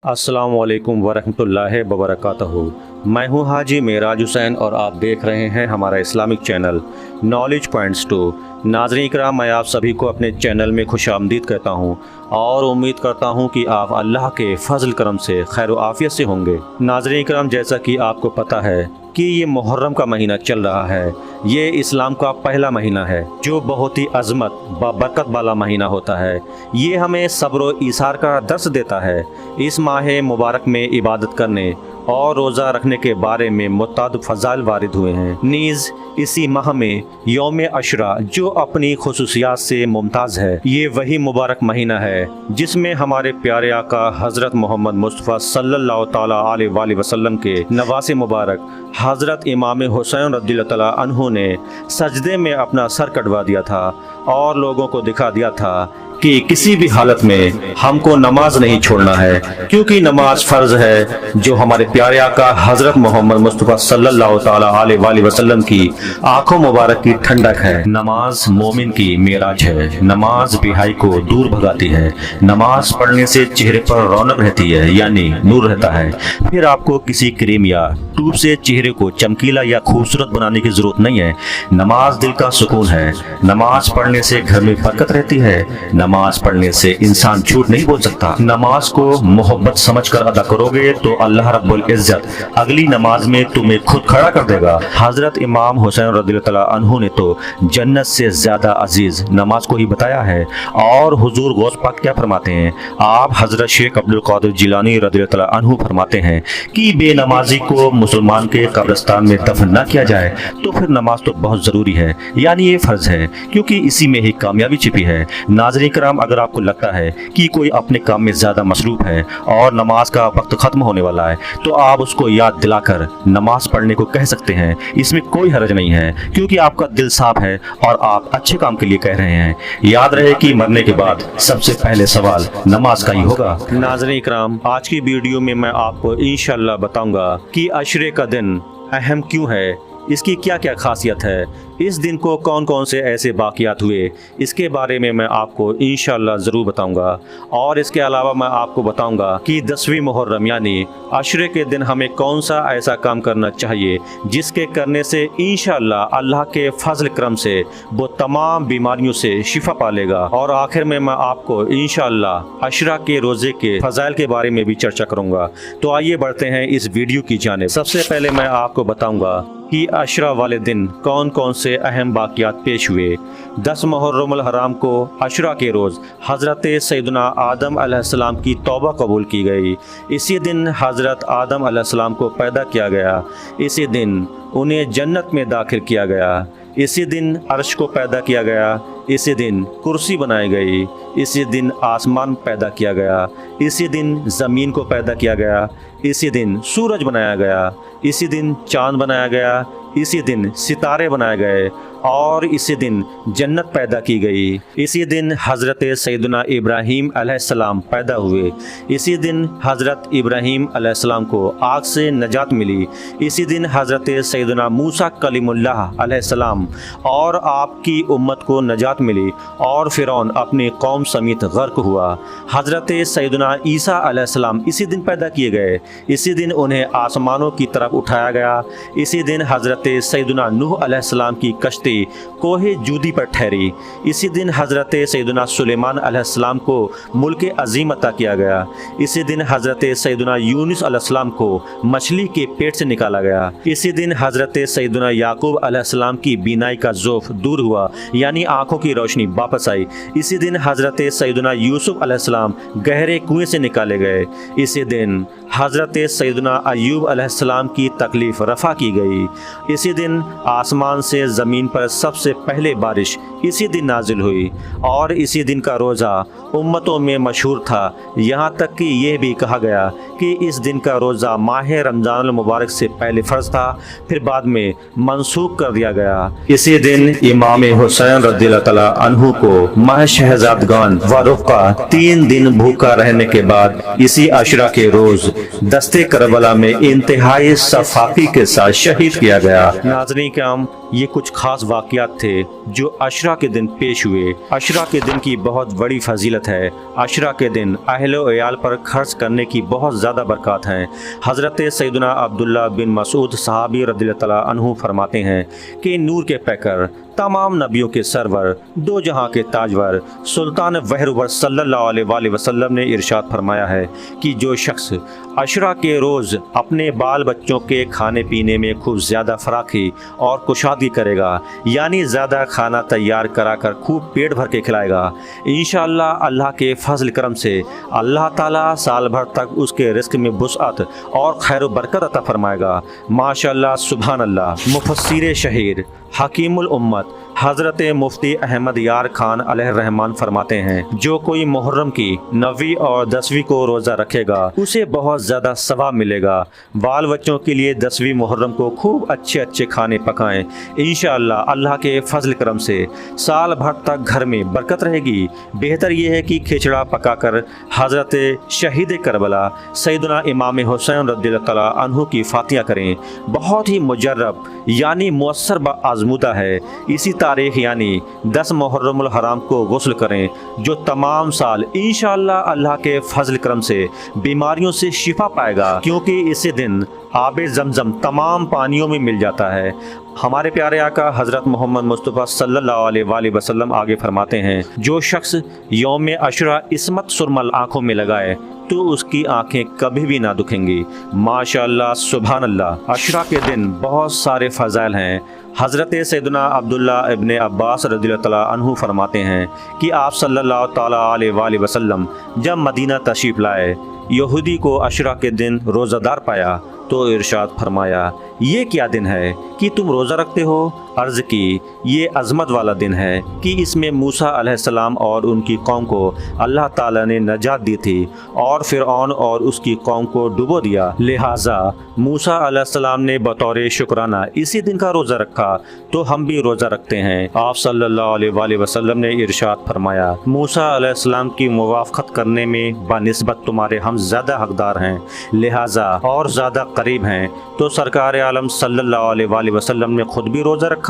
अस्सलाम वालेकुम वरहमतुल्लाहि वबरकातुहू। मैं हूँ हाजी मेराज हुसैन और आप देख रहे हैं हमारा इस्लामिक चैनल नॉलेज पॉइंट्स 2। नाज़रीन इकराम, मैं आप सभी को अपने चैनल में खुशामदीद कहता हूँ और उम्मीद करता हूँ कि आप अल्लाह के फजल करम से खैर व आफियत से होंगे। नाज़रीन इकराम, जैसा कि आपको पता है कि ये मुहर्रम का महीना चल रहा है। ये इस्लाम का पहला महीना है जो बहुत ही अज़मत बरकत वाला महीना होता है। ये हमें सब्र व ईसार का दर्स देता है। इस माह मुबारक में इबादत करने और रोज़ा रखने के बारे में मुताद फ़ज़ाइल वारिद हुए हैं। नीज़ इसी माह में यौम अशरा जो अपनी खुसूसियात से मुमताज़ है, ये वही मुबारक महीना है जिसमें हमारे प्यारे आका हज़रत मोहम्मद मुस्तफ़ा सल्लल्लाहु ताला अलैहि वसल्लम के नवासे मुबारक हज़रत इमाम हुसैन रज़ियल्लाहु ताला अन्हु ने सजदे में अपना सर कटवा दिया था और लोगों को दिखा दिया था कि किसी भी हालत में हमको नमाज नहीं छोड़ना है, क्योंकि नमाज फ़र्ज है जो हमारे प्यारे आका हज़रत मोहम्मद मुस्तफ़ा सल्लल्लाहु ताला अलैहि वसल्लम की आंखों मुबारक की ठंडक है। नमाज मोमिन की मेराज है। नमाज बेहाई को दूर भगाती है। नमाज पढ़ने से चेहरे पर रौनक रहती है, यानी नूर रहता है। फिर आपको किसी क्रीम या टूब से चेहरे को चमकीला या खूबसूरत बनाने की जरूरत नहीं है। नमाज दिल का सुकून है। नमाज पढ़ने से घर में बरकत रहती है। नमाज पढ़ने से इंसान झूठ नहीं बोल सकता। नमाज को मोहब्बत समझकर अदा करोगे तो अल्लाह रब्बुल इज्जत अगली नमाज में तुम्हें खुद खड़ा कर देगा। हजरत इमाम हुसैन रज़ियल्लाहु तआला अन्हु ने तो जन्नत से ज्यादा अजीज नमाज को ही बताया है। और हुजूर गौस पाक क्या फरमाते हैं? आप हजरत शेख अब्दुल कादिर जिलानी रज़ियल्लाहु तआला अन्हु फरमाते हैं कि बेनमाजी को मुसलमान के कब्रिस्तान में दफन न किया जाए तो फिर नमाज तो बहुत जरूरी है, यानी ये फर्ज है, क्योंकि इसी में ही कामयाबी छिपी है। नाज़रीन किराम, अगर आपको लगता है कि कोई अपने काम में ज्यादा मसरूफ है और नमाज का वक्त खत्म होने वाला है तो आप उसको याद दिलाकर नमाज पढ़ने को कह सकते हैं। इसमें कोई हर्ज नहीं है, क्योंकि आपका दिल साफ है और आप अच्छे काम के लिए कह रहे हैं। याद रहे कि मरने के बाद सबसे पहले सवाल नमाज का ही होगा। नाज़रीन इकराम, आज की वीडियो में मैं आपको इंशाअल्लाह बताऊंगा कि अशरे का दिन अहम क्यों है, इसकी क्या क्या खासियत है, इस दिन को कौन कौन से ऐसे वाक़यात हुए, इसके बारे में मैं आपको इंशाअल्लाह ज़रूर बताऊंगा। और इसके अलावा मैं आपको बताऊंगा कि 10वीं मुहर्रम यानी अशरे के दिन हमें कौन सा ऐसा काम करना चाहिए जिसके करने से इंशाअल्लाह अल्लाह के फजल करम से वो तमाम बीमारियों से शिफा पालेगा। और आखिर में मैं आपको इंशाअल्लाह अशरा के रोज़े के फ़ज़ाइल के बारे में भी चर्चा करूँगा। तो आइए बढ़ते हैं इस वीडियो की जानिब। सबसे पहले मैं आपको बताऊँगा कि अशरा वाले दिन कौन कौन से अहम वाक़यात पेश हुए। 10 मुहर्रमुल हराम को अशरा के रोज़ हज़रत सैयदना आदम अलैहिस्सलाम की तौबा कबूल की गई। इसी दिन हज़रत आदम अलैहिस्सलाम को पैदा किया गया। इसी दिन उन्हें जन्नत में दाखिल किया गया। इसी दिन अर्श को पैदा किया गया। इसी दिन कुर्सी बनाई गई। इसी दिन आसमान पैदा किया गया। इसी दिन ज़मीन को पैदा किया गया। इसी दिन सूरज बनाया गया। इसी दिन चाँद बनाया गया। इसी दिन सितारे बनाए गए और इसी दिन जन्नत पैदा की गई। इसी दिन हज़रत सैयदना इब्राहीम अलैहिस्सलाम पैदा हुए। इसी दिन हज़रत इब्राहीम अलैहिस्सलाम को आग से नजात मिली। इसी दिन हज़रत सैयदना मूसा कलीमुल्लाह अलैहिस्सलाम और आपकी उम्मत को नजात मिली और फ़िरौन अपनी कौम समेत गर्क हुआ। हज़रत सैयदना ईसा अलैहिस्सलाम इसी दिन पैदा किए गए। इसी दिन उन्हें आसमानों की तरफ उठाया गया। इसी दिन हज़रत सैयदना नूह अलैहिस्सलाम की कश्ती कोहे जूदी पर ठहरी। इसी दिन हज़रत सैयदना सुलेमान अलैहिस्सलाम को मुल्क अजीम अता किया गया। इसी दिन हज़रत सैयदना यूनुस अलैहिस्सलाम को मछली के पेट से निकाला गया। इसी दिन हज़रत सैयदना याकूब अलैहिस्सलाम की बीनाई का ज़ौफ़ दूर हुआ, यानी आँखों की रोशनी वापस आई। इसी दिन हज़रत सैयदना यूसुफ अलैहिस्सलाम गहरे कुएं से निकाले गए। इसी दिन हज़रत सैयदना अय्यूब अलैहिस्सलाम की तकलीफ़ रफ़ा की गई। इसी दिन आसमान से ज़मीन पर सबसे पहले बारिश इसी दिन नाजिल हुई और इसी दिन का रोज़ा उम्मतों में मशहूर था। यहाँ तक कि यह भी कहा गया कि इस दिन का रोज़ा माह रमज़ान मुबारक से पहले फ़र्ज था, फिर बाद में मनसूख कर दिया गया। इसी दिन इमाम हुसैन रज़ियल्लाहु तआला अन्हु को माह शहजादगान व रुफ़क़ा 3 दिन भूखा रहने के बाद इसी अशरा के रोज़ दस्ते करबला में इंतहाई सफाकी के साथ शहीद किया गया। नाज़रीन किराम, ये कुछ खास वाक़यात थे जो अशरा के दिन पेश हुए। अशरा के दिन की बहुत बड़ी फजीलत है। अशरा के दिन अहले व इयाल पर खर्च करने की बहुत ज़्यादा बरकत हैं। हज़रत सैयदना अब्दुल्ला बिन मसूद सहाबी रज़ियल्लाहु तआला अन्हु फरमाते हैं कि नूर के पैकर, तमाम नबियों के सरवर, दो जहां के ताजवर सुल्तान वहरवर सल्लल्लाहु अलैहि वसल्लम ने इरशाद फरमाया है कि जो शख्स अशरा के रोज़ अपने बाल बच्चों के खाने पीने में खूब ज़्यादा फराखी और कुशादगी करेगा, यानी ज़्यादा खाना तैयार कराकर खूब पेट भर के खिलाएगा, इंशाअल्लाह अल्लाह के फजल करम से अल्लाह ताला साल भर तक उसके रिस्क में वुसअत और खैर व बरकत अता फरमाएगा। माशाअल्लाह, सुभान अल्लाह। मुफस्सिर शहीर हकीमुल उम्मत हज़रत मुफ्ती अहमद यार खान अलैहिर्रहमान फरमाते हैं, जो कोई मुहर्रम की 9वीं और 10वीं को रोज़ा रखेगा उसे बहुत ज़्यादा सवाब मिलेगा। बाल बच्चों के लिए 10वीं मुहर्रम को खूब अच्छे अच्छे खाने पकाएं, इंशाअल्लाह अल्लाह के फजल करम से साल भर तक घर में बरकत रहेगी। बेहतर यह है कि खिचड़ा पकाकर हज़रत शहीद करबला सैयदना इमाम हुसैन रज़ियल्लाहु तआला अन्हु की फातिहा करें। बहुत ही मुजर्रब यानी मुअस्सर आज़मूदा है। इसी तारीख यानी 10 मुहर्रमुल हराम को गुस्ल करें, जो तमाम साल इंशाअल्लाह अल्लाह के फजल करम से बीमारियों से शिफा पाएगा, क्योंकि इसी दिन आबे ज़मज़म तमाम पानियों में मिल जाता है। हमारे प्यारे आका हज़रत मोहम्मद मुस्तफ़ा सल्लल्लाहु अलैहि वसल्लम आगे फरमाते हैं, जो शख्स यौम अशरा इस्मत सुरमल आँखों में लगाए तो उसकी आंखें कभी भी ना दुखेंगी। माशाअल्लाह, सुभान अल्लाह। अशरा के दिन बहुत सारे फ़ज़ाइल हैं। हज़रत सैयदना अब्दुल्ला इब्न अब्बास रज़ियल्लाहु तआला अन्हु फरमाते हैं कि आप सल्लल्लाहु तआला अलैहि वसल्लम जब मदीना तशरीफ़ लाए, यहूदी को अशरा के दिन रोज़ादार पाया तो इरशाद फरमाया, ये क्या दिन है कि तुम रोज़ा रखते हो? अर्ज़ की, ये अज़मत वाला दिन है कि इसमें मूसा अलैहिस्सलाम और उनकी कौम को अल्लाह ताला ने नजात दी थी और फ़िरऔन और उसकी कौम को डुबो दिया। लिहाजा मूसा अलैहिस्सलाम ने बतौर शुक्राना इसी दिन का रोज़ा रखा, तो हम भी रोज़ा रखते हैं। आप सल्लल्लाहु अलैहि वसल्लम ने इरशाद फरमाया, मूसा अलैहिस्सलाम की मुवाफ़क़त करने में बानिस्बत तुम्हारे हम ज़्यादा हक़दार हैं, लिहाजा और ज़्यादा करीब हैं। तो सरकार आलम सल्लल्लाहु अलैहि वसल्लम ने खुद भी रोज़ा रखा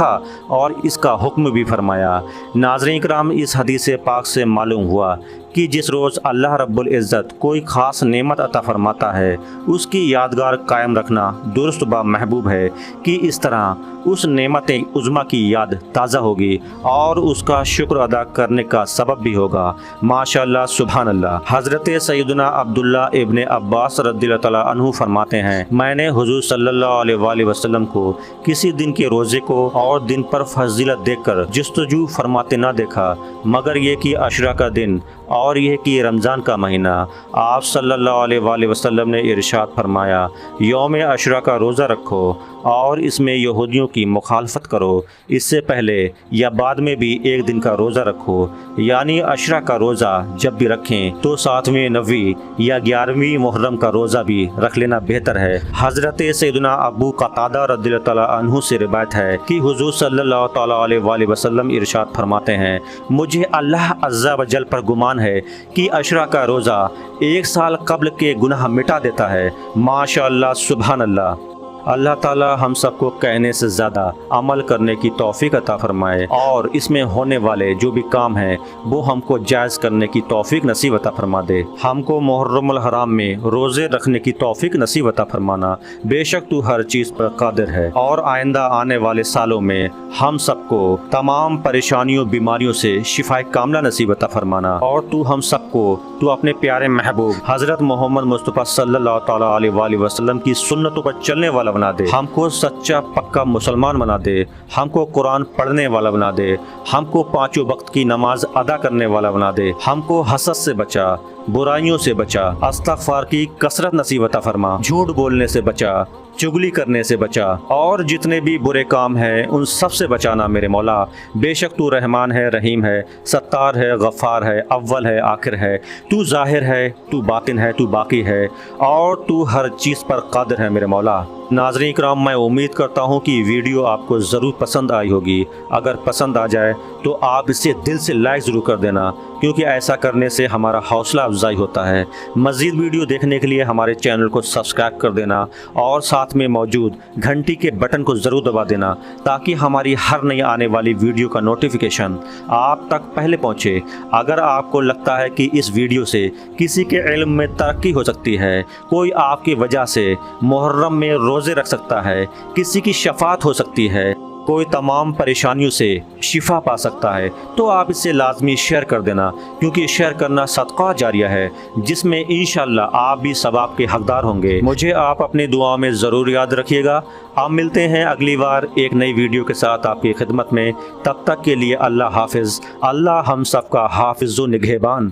और इसका हुक्म भी फरमाया। नाज़रीन किराम, इस हदीस पाक से मालूम हुआ कि जिस रोज़ अल्लाह रब्बुल इज़्ज़त कोई ख़ास नेमत अता फरमाता है, उसकी यादगार कायम रखना दुरुस्त बा महबूब है कि इस तरह उस नेमत उज़्मा की याद ताज़ा होगी और उसका शुक्र अदा करने का सबब भी होगा। माशाअल्लाह, सुभान अल्लाह। हज़रत सैयदना अब्दुल्ला इब्न अब्बास रज़ियल्लाहु तआला अन्हु फरमाते हैं, मैंने हुज़ूर सल्लल्लाहु अलैहि वसल्लम को किसी दिन के रोज़े को और दिन पर फजीलत देखकर जस्तजू फरमाते ना देखा, मगर ये कि अशरा का दिन और यह कि रमज़ान का महीना। आप सल्लल्लाहु अलैहि वसल्लम ने इरशाद फरमाया, यौम अशरा का रोज़ा रखो और इसमें यहूदियों की मुखालफत करो। इससे पहले या बाद में भी एक दिन का रोज़ा रखो, यानी अशरा का रोज़ा जब भी रखें तो 7वें, 9वीं या 11वीं मुहर्रम का रोज़ा भी रख लेना बेहतर है। हज़रत सैयदना अबू क़तादा रज़ियल्लाहु तआला अन्हु से रिवायत है कि हुज़ूर सल्लल्लाहु तआला अलैहि वसल्लम इरशाद फरमाते हैं, मुझे अल्लाह अज़्ज़ा व जल पर गुमान है कि अशरा का रोज़ा 1 साल कब्ल के गुनाह मिटा देता है। माशाअल्लाह, सुभान अल्लाह। अल्लाह ताला हम सबको कहने से ज़्यादा अमल करने की तौफीक अता फरमाए और इसमें होने वाले जो भी काम हैं वो हमको जायज़ करने की तौफीक नसीब अता फरमा दे। हमको मुहर्रमुल हराम में रोज़े रखने की तौफीक नसीब अता फरमाना। बेशक तू हर चीज़ पर कादिर है और आइंदा आने वाले सालों में हम सबको तमाम परेशानियों बीमारियों से शिफाए कामला नसीब अता फरमाना। और तू हम सबको तू अपने प्यारे महबूब हज़रत मोहम्मद मुस्तफ़ा सल्लल्लाहु तआला अलैहि वसल्लम की सुन्नतों पर चलने वाला बना दे। हमको सच्चा पक्का मुसलमान बना दे। हमको कुरान पढ़ने वाला बना दे। हमको 5 वक्त की नमाज अदा करने वाला बना दे। हमको हसद से बचा, बुराइयों से बचा, इस्तिग़फ़ार की कसरत नसीब अता फरमा, झूठ बोलने से बचा, चुगली करने से बचा और जितने भी बुरे काम हैं उन सब से बचाना मेरे मौला। बेशक तू रहमान है, रहीम है, सत्तार है, गफ़ार है, अव्वल है, आखिर है। तू ज़ाहिर है, तू बातिन है, तू बाकी है और तू हर चीज़ पर कादिर है मेरे मौला। नाज़रीन इकराम, मैं उम्मीद करता हूँ कि वीडियो आपको ज़रूर पसंद आई होगी। अगर पसंद आ जाए तो आप इसे दिल से लाइक ज़रूर कर देना। کیونکہ ایسا کرنے سے ہمارا حوصلہ افزائی ہوتا ہے۔ مزید ویڈیو دیکھنے کے لیے ہمارے چینل کو سبسکرائب کر دینا اور ساتھ میں موجود گھنٹی کے بٹن کو ضرور دبا دینا تاکہ ہماری ہر نئی آنے والی ویڈیو کا نوٹیفیکیشن آپ تک پہلے پہنچے۔ اگر آپ کو لگتا ہے کہ اس ویڈیو سے کسی کے علم میں ترقی ہو سکتی ہے، کوئی آپ کی وجہ سے محرم میں روزے رکھ سکتا ہے، کسی کی شفاعت ہو سکتی ہے، کوئی تمام پریشانیوں سے شفا پا سکتا ہے، تو آپ اسے لازمی شیئر کر دینا، کیونکہ شیئر کرنا صدقہ جاریہ ہے جس میں انشاءاللہ آپ بھی ثواب کے حقدار ہوں گے۔ مجھے آپ اپنی دعاؤں میں ضرور یاد رکھیے گا۔ آپ ملتے ہیں اگلی بار ایک نئی ویڈیو کے ساتھ آپ کی خدمت میں۔ تب تک کے لیے اللہ حافظ۔ اللہ ہم سب کا حافظ و نگہبان۔